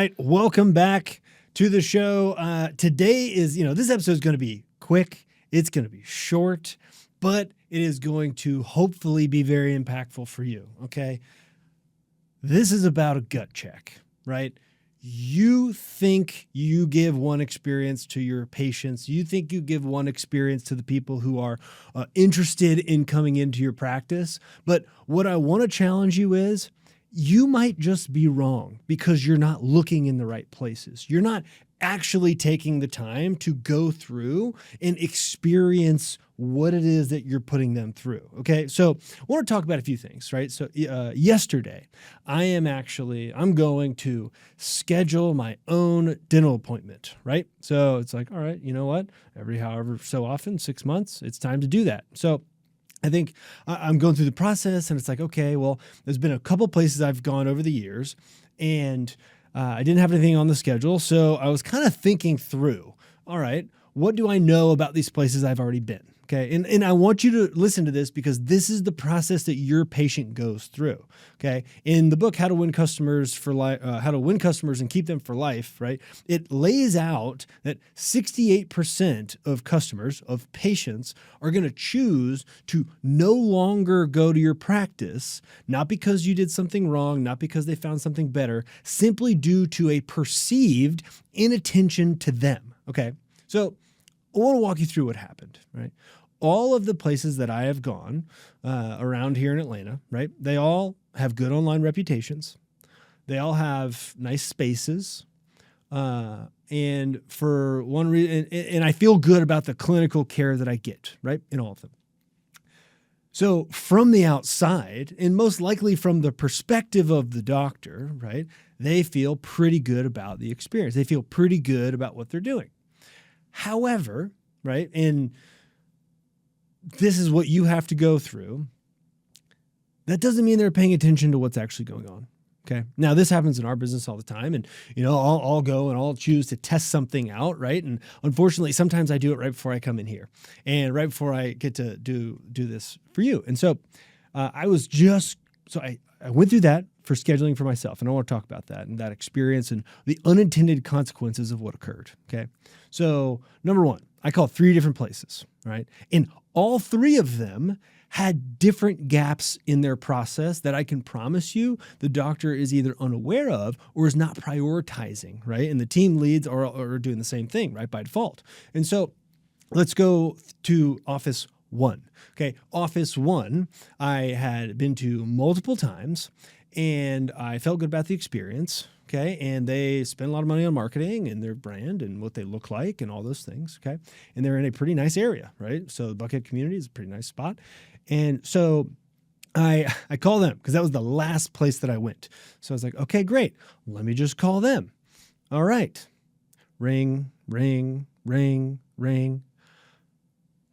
right. Welcome back to the show. Today is, this episode is going to be quick. It's going to be short, but it is going to hopefully be very impactful for you. Okay. This is about a gut check, right? You think you give one experience to your patients. You think you give one experience to the people who are interested in coming into your practice. But what I want to challenge you is you might just be wrong because you're not looking in the right places. You're not actually taking the time to go through and experience what it is that you're putting them through. Okay. So I want to talk about a few things, right? So yesterday I'm going to schedule my own dental appointment, right? So it's like, all right, you know what? Every however so often, 6 months, it's time to do that. So I think I'm going through the process and it's like, okay, well, there's been a couple places I've gone over the years and I didn't have anything on the schedule. So I was kind of thinking through, all right, what do I know about these places I've already been? Okay. And I want you to listen to this because this is the process that your patient goes through. Okay. In the book, How to Win Customers for Life, How to Win Customers and Keep Them for Life, right? It lays out that 68% of customers, of patients, are going to choose to no longer go to your practice, not because you did something wrong, not because they found something better, simply due to a perceived inattention to them. Okay. So I want to walk you through what happened, right? All of the places that I have gone around here in Atlanta, right? They all have good online reputations. They all have nice spaces. And for one reason, and I feel good about the clinical care that I get, right? In all of them. So from the outside, and most likely from the perspective of the doctor, right? They feel pretty good about the experience. They feel pretty good about what they're doing. However, right, and this is what you have to go through, that doesn't mean they're paying attention to what's actually going on. Okay. Now, this happens in our business all the time. And, I'll go and I'll choose to test something out. Right. And unfortunately, sometimes I do it right before I come in here and right before I get to do this for you. And so I went through that for scheduling for myself. And I want to talk about that and that experience and the unintended consequences of what occurred. Okay. So number one, I called 3 different places. Right. And all 3 of them had different gaps in their process that I can promise you the doctor is either unaware of or is not prioritizing, right? And the team leads are doing the same thing, right, by default. And so let's go to office 1. Okay, office 1, I had been to multiple times and I felt good about the experience. Okay. And they spend a lot of money on marketing and their brand and what they look like and all those things. Okay. And they're in a pretty nice area, right? So the Buckhead community is a pretty nice spot. And so I call them because that was the last place that I went. So I was like, okay, great. Let me just call them. All right. Ring, ring, ring, ring.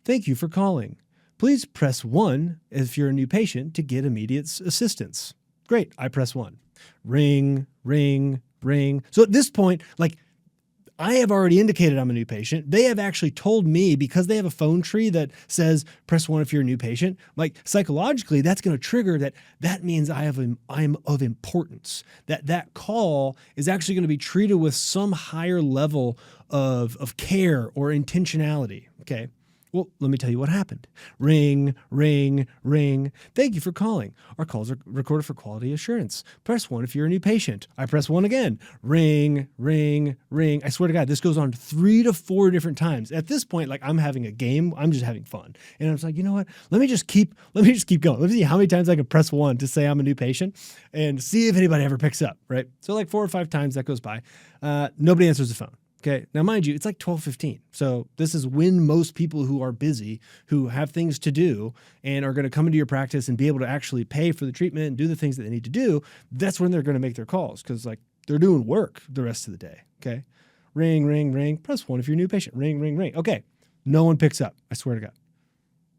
Thank you for calling. Please press 1 if you're a new patient to get immediate assistance. Great. I press 1. Ring, ring, ring. So at this point, I have already indicated I'm a new patient. They have actually told me because they have a phone tree that says press 1 if you're a new patient. Psychologically, that's going to trigger that means I'm of importance. That call is actually going to be treated with some higher level of care or intentionality. Okay. Well, let me tell you what happened. Ring, ring, ring. Thank you for calling. Our calls are recorded for quality assurance. Press 1 if you're a new patient. I press 1 again. Ring, ring, ring. I swear to God, this goes on 3 to 4 different times. At this point, I'm having a game. I'm just having fun. And I was like, you know what? Let me just keep going. Let me see how many times I can press 1 to say I'm a new patient and see if anybody ever picks up, right? So 4 or 5 times that goes by. Nobody answers the phone. Okay. Now, mind you, it's 12:15. So this is when most people who are busy, who have things to do and are going to come into your practice and be able to actually pay for the treatment and do the things that they need to do. That's when they're going to make their calls because they're doing work the rest of the day. Okay. Ring, ring, ring. Press 1 if you're a new patient. Ring, ring, ring. Okay. No one picks up. I swear to God.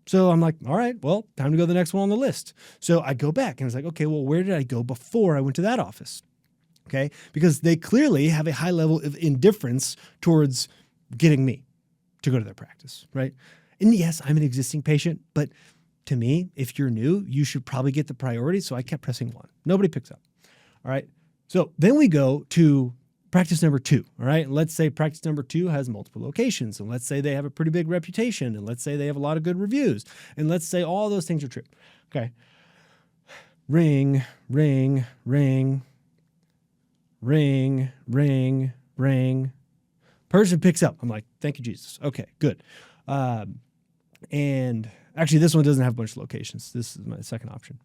So I'm like, all right, well, time to go to the next one on the list. So I go back and it's like, okay, well, where did I go before I went to that office? Okay, because they clearly have a high level of indifference towards getting me to go to their practice, right? And yes, I'm an existing patient, but to me, if you're new, you should probably get the priority. So I kept pressing 1. Nobody picks up. All right. So then we go to practice number 2, all right? And let's say practice number 2 has multiple locations, and let's say they have a pretty big reputation, and let's say they have a lot of good reviews, and let's say all those things are true. Okay. Ring, ring, ring, ring, ring, ring. Person picks up. I'm like, thank you, Jesus. Okay, good. And actually, this one doesn't have a bunch of locations. This is my second option.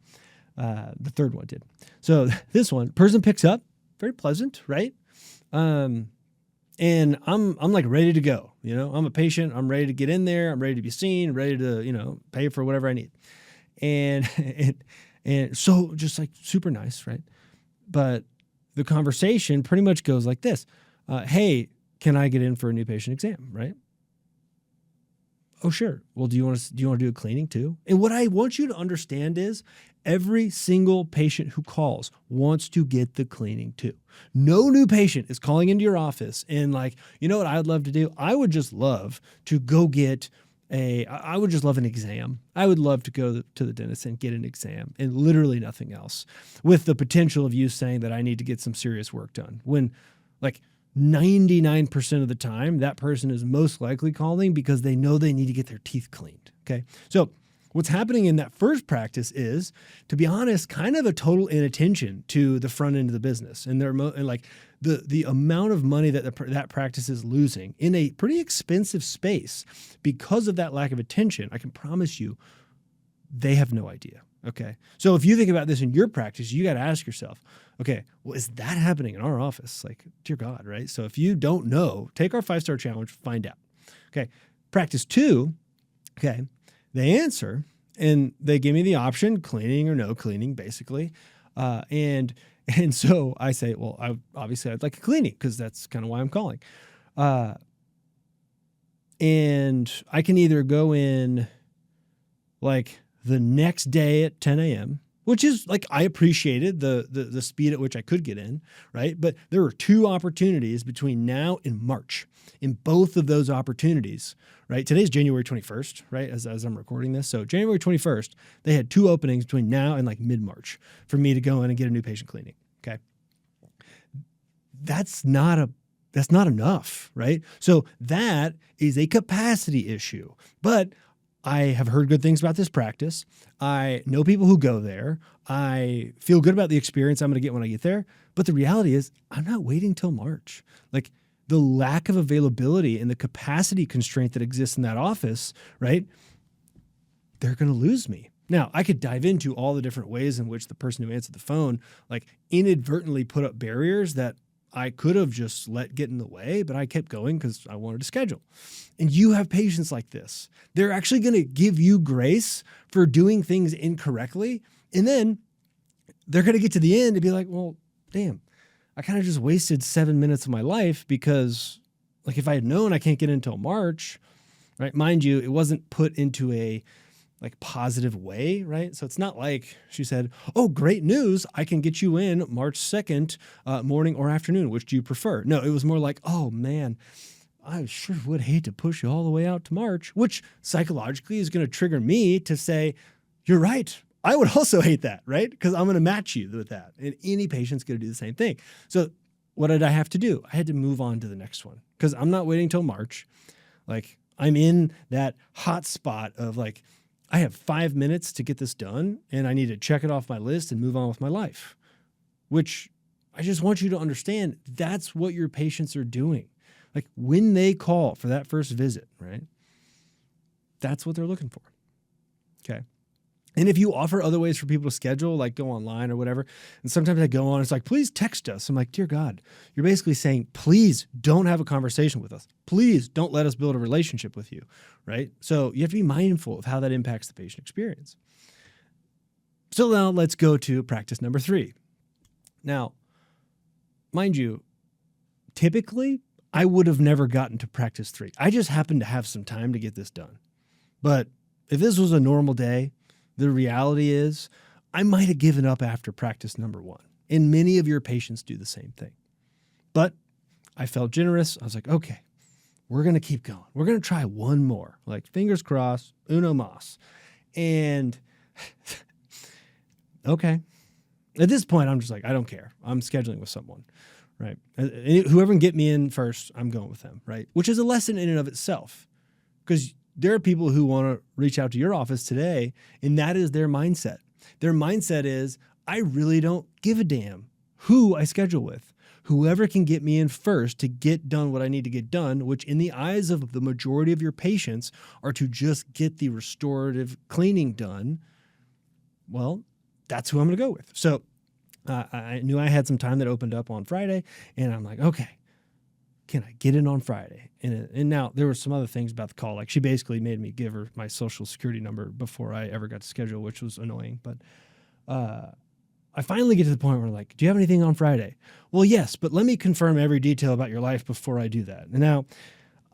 The third one did. So this one, person picks up, very pleasant, right? And I'm like ready to go. You know, I'm a patient. I'm ready to get in there. I'm ready to be seen, ready to, you know, pay for whatever I need. And so just like super nice, right? But the conversation pretty much goes like this. Hey, can I get in for a new patient exam, right? Oh, sure. Well, do you want to do a cleaning too? And what I want you to understand is every single patient who calls wants to get the cleaning too. No new patient is calling into your office and like, you know what I'd love to do? I would just love to go get I would just love an exam. I would love to go to the dentist and get an exam and literally nothing else, with the potential of you saying that I need to get some serious work done. When like 99% of the time, that person is most likely calling because they know they need to get their teeth cleaned. Okay. So what's happening in that first practice is, to be honest, kind of a total inattention to the front end of the business, and like the amount of money that that practice is losing in a pretty expensive space because of that lack of attention. I can promise you, they have no idea. Okay. So if you think about this in your practice, you got to ask yourself, okay, well, is that happening in our office? Like, dear God, right? So if you don't know, take our 5-star challenge, find out. Okay. Practice 2. Okay. They answer and they give me the option, cleaning or no cleaning, basically. And so I say, well, I'd like a cleaning because that's kind of why I'm calling. And I can either go in like the next day at 10 a.m., which is like, I appreciated the speed at which I could get in, right? But there were 2 opportunities between now and March. In both of those opportunities, right? Today's January 21st, right? As I'm recording this. So January 21st, they had 2 openings between now and like mid-March for me to go in and get a new patient cleaning. Okay. That's not enough, right? So that is a capacity issue. But I have heard good things about this practice. I know people who go there. I feel good about the experience I'm going to get when I get there. But the reality is, I'm not waiting till March. Like, the lack of availability and the capacity constraint that exists in that office, right? They're going to lose me. Now, I could dive into all the different ways in which the person who answered the phone, like, inadvertently put up barriers that I could have just let get in the way, but I kept going because I wanted to schedule. And you have patients like this. They're actually going to give you grace for doing things incorrectly. And then they're going to get to the end and be like, well, damn, I kind of just wasted 7 minutes of my life because, like, if I had known I can't get in until March, right? Mind you, it wasn't put into a like positive way, right? So it's not like she said, oh, great news, I can get you in March 2nd, morning or afternoon. Which do you prefer? No, it was more like, oh man, I sure would hate to push you all the way out to March, which psychologically is going to trigger me to say, you're right. I would also hate that, right? Because I'm going to match you with that. And any patient's going to do the same thing. So what did I have to do? I had to move on to the next one because I'm not waiting till March. Like, I'm in that hot spot of like, I have 5 minutes to get this done and I need to check it off my list and move on with my life, which I just want you to understand that's what your patients are doing. Like, when they call for that first visit, right? That's what they're looking for. Okay. And if you offer other ways for people to schedule, like go online or whatever, and sometimes I go on, it's like, please text us. I'm like, dear God, you're basically saying, please don't have a conversation with us. Please don't let us build a relationship with you, right? So you have to be mindful of how that impacts the patient experience. So now let's go to practice number 3. Now, mind you, typically I would have never gotten to practice 3. I just happened to have some time to get this done. But if this was a normal day, the reality is I might have given up after practice number 1. And many of your patients do the same thing. But I felt generous. I was like, okay, we're going to keep going. We're going to try one more. Like, fingers crossed, uno mas. And okay. At this point, I'm just like, I don't care. I'm scheduling with someone, right? Whoever can get me in first, I'm going with them, right? Which is a lesson in and of itself, because there are people who want to reach out to your office today, and that is their mindset. Their mindset is, I really don't give a damn who I schedule with. Whoever can get me in first to get done what I need to get done, which in the eyes of the majority of your patients are to just get the restorative cleaning done, well, that's who I'm going to go with. So I knew I had some time that opened up on Friday, and I'm like, okay, can I get in on Friday? And now there were some other things about the call. Like, she basically made me give her my social security number before I ever got to schedule, which was annoying. But I finally get to the point where, like, do you have anything on Friday? Well, yes, but let me confirm every detail about your life before I do that. And now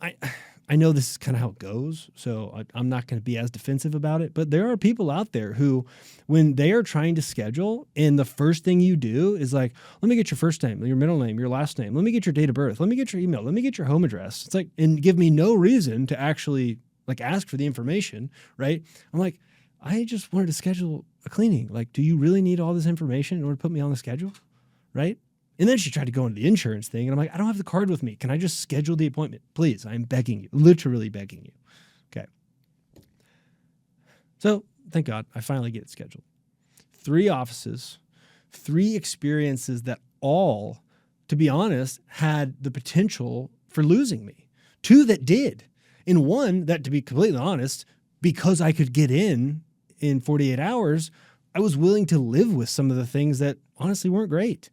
I know this is kind of how it goes, so I'm not going to be as defensive about it. But there are people out there who, when they are trying to schedule, and the first thing you do is like, let me get your first name, your middle name, your last name. Let me get your date of birth. Let me get your email. Let me get your home address. It's like, and give me no reason to actually like ask for the information, right? I'm like, I just wanted to schedule a cleaning. Like, do you really need all this information in order to put me on the schedule, right? And then she tried to go into the insurance thing. And I'm like, I don't have the card with me. Can I just schedule the appointment? Please, I'm begging you, literally begging you. Okay. So thank God I finally get it scheduled. 3 offices, 3 experiences that all, to be honest, had the potential for losing me. 2 that did. And 1 that, to be completely honest, because I could get in 48 hours, I was willing to live with some of the things that honestly weren't great.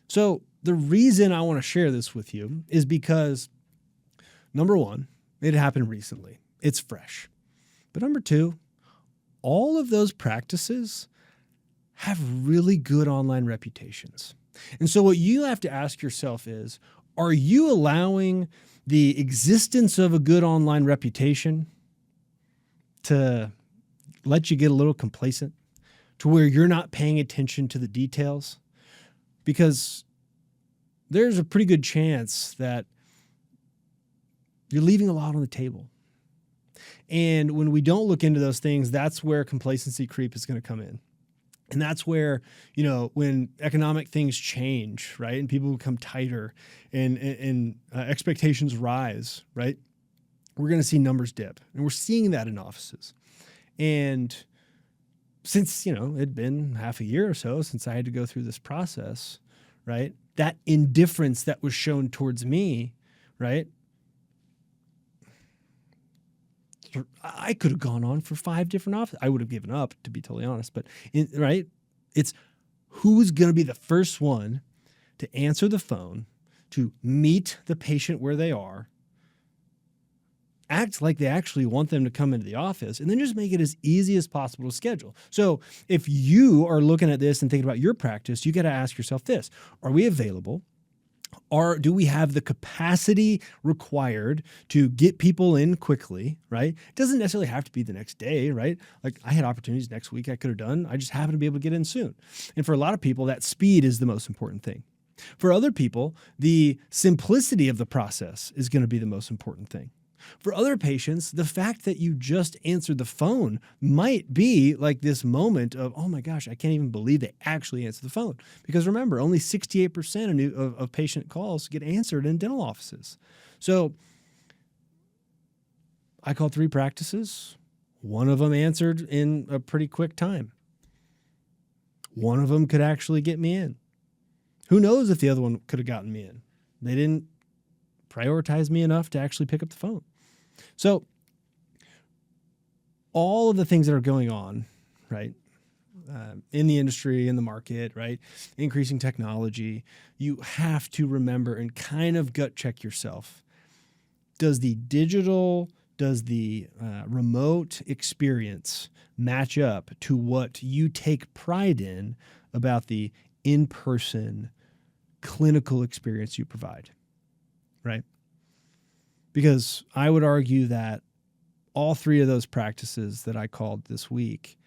So the reason I want to share this with you is because, number 1, it happened recently. It's fresh. But number 2, all of those practices have really good online reputations. And so what you have to ask yourself is, are you allowing the existence of a good online reputation to let you get a little complacent, to where you're not paying attention to the details? Because there's a pretty good chance that you're leaving a lot on the table. And when we don't look into those things, that's where complacency creep is going to come in. And that's where, when economic things change, right, and people become tighter and expectations rise, right, we're going to see numbers dip. And we're seeing that in offices. And since, it'd been half a year or so since I had to go through this process, right, that indifference that was shown towards me, right, I could have gone on for 5 different offices. I would have given up, to be totally honest. But, right, it's who's going to be the first one to answer the phone, to meet the patient where they are, act like they actually want them to come into the office, and then just make it as easy as possible to schedule. So if you are looking at this and thinking about your practice, you got to ask yourself this: are we available? Or do we have the capacity required to get people in quickly, right? It doesn't necessarily have to be the next day, right? Like, I had opportunities next week I could have done. I just happened to be able to get in soon. And for a lot of people, that speed is the most important thing. For other people, the simplicity of the process is going to be the most important thing. For other patients, the fact that you just answered the phone might be like this moment of, oh my gosh, I can't even believe they actually answered the phone. Because remember, only 68% of patient calls get answered in dental offices. So I called 3 practices. 1 of them answered in a pretty quick time. 1 of them could actually get me in. Who knows if the other one could have gotten me in? They didn't prioritize me enough to actually pick up the phone. So all of the things that are going on, right, in the industry, in the market, right, increasing technology, you have to remember and kind of gut check yourself. Does the remote experience match up to what you take pride in about the in-person clinical experience you provide, right? Because I would argue that all 3 of those practices that I called this week,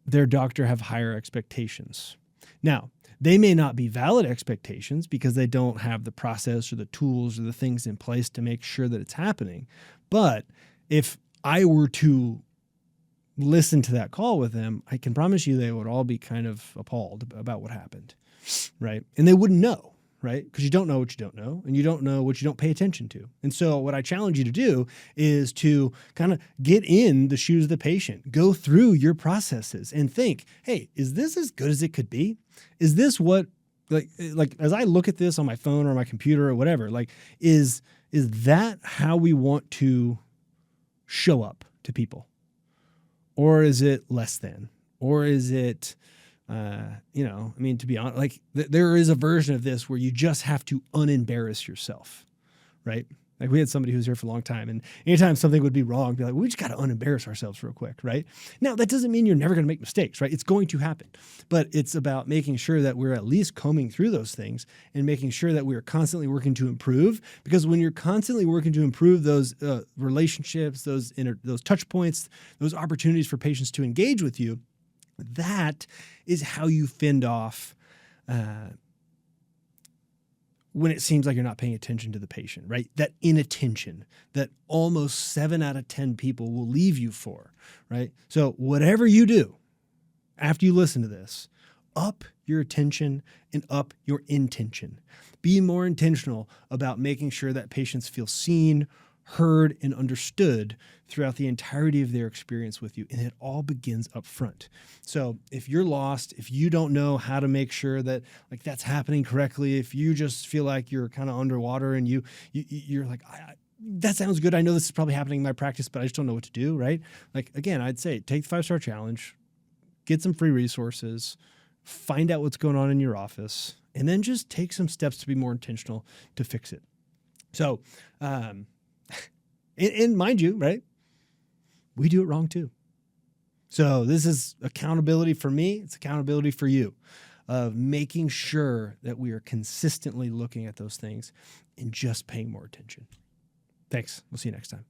their doctor have higher expectations. Now, they may not be valid expectations because they don't have the process or the tools or the things in place to make sure that it's happening. But if I were to listen to that call with them, I can promise you they would all be kind of appalled about what happened. right? And they wouldn't know, right? Because you don't know what you don't know, and you don't know what you don't pay attention to. And so what I challenge you to do is to kind of get in the shoes of the patient, go through your processes and think, hey, is this as good as it could be? Is this what, like as I look at this on my phone or my computer or whatever, like, is that how we want to show up to people? Or is it less than? Or is it, to be honest, like there is a version of this where you just have to unembarrass yourself, right? Like we had somebody who was here for a long time, and anytime something would be wrong, be like, we just got to unembarrass ourselves real quick, right? Now, that doesn't mean you're never going to make mistakes, right? It's going to happen, but it's about making sure that we're at least combing through those things and making sure that we're constantly working to improve, because when you're constantly working to improve those relationships, those touch points, those opportunities for patients to engage with you, that is how you fend off when it seems like you're not paying attention to the patient, right? That inattention that almost 7 out of 10 people will leave you for, right? So whatever you do after you listen to this, up your attention and up your intention. Be more intentional about making sure that patients feel seen, heard, and understood throughout the entirety of their experience with you. And it all begins up front. So if you're lost, if you don't know how to make sure that like that's happening correctly, if you just feel like you're kind of underwater and you're like, that sounds good. I know this is probably happening in my practice, but I just don't know what to do, right? Like, again, I'd say take the 5-star challenge, get some free resources, find out what's going on in your office, and then just take some steps to be more intentional to fix it. So, and mind you, right, we do it wrong too. So this is accountability for me. It's accountability for you of making sure that we are consistently looking at those things and just paying more attention. Thanks. We'll see you next time.